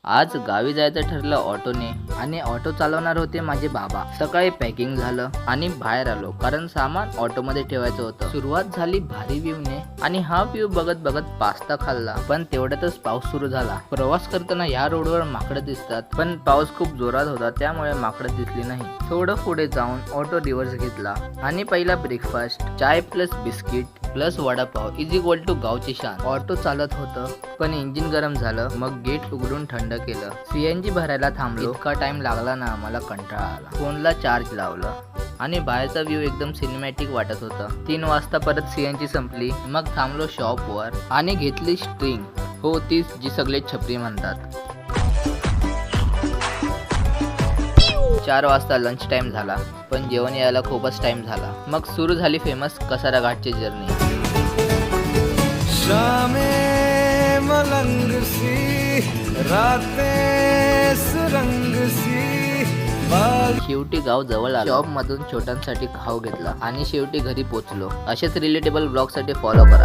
आज गावी जायचं ठरलं ऑटोने आणि ऑटो चालवणार होते माझे बाबा. सकाळी पॅकिंग झालं आणि बाहेर आलो कारण सामान ऑटो मध्ये ठेवायचं होतं. सुरुवात झाली भारी व्ह्यूने आणि हा व्ह्यू बघत बघत पास्ता खाल्ला. पण तेवढ्यातच पाऊस सुरू झाला. प्रवास करताना या रोडवर माकडं दिसतात पण पाऊस खूप जोरात होता त्यामुळे माकडं दिसली नाही. थोडं पुढे जाऊन ऑटो रिव्हर्स घेतला आणि पहिला breakfast chai plus biscuit plus vadapav is equal to गावची शान. ऑटो चालत होतं पण इंजिन गरम झालं. मग गेट उघडून थंड केलं. सीएनजी भरायला थांबलो. इतका टाइम लागला ना मला कंटाळा आला. फोनला चार्ज लावलं आणि बाहेरचा व्ह्यू एकदम सिनेमॅटिक वाटत होता. 3 वाजता परत सीएनजी संपली. मग थांबलो शॉपवर आणि घेतली स्ट्रिंग. हो तीच जी सगळे छपरी म्हणतात. 4 वाजता लंच टाइम झाला पण जेवण यायला खूपच टाइम झाला. मग सुरू झाली फेमस कसारा घाटची जर्नी. शामें मलंग सी रातें सुरंग सी. शेवटी गाव जवळ आलो. शॉप मधून छोट्यांसाठी खाऊ घेतला आणि शेवटी घरी पोहोचलो. असेच रिलेटेबल ब्लॉग साठी फॉलो करा.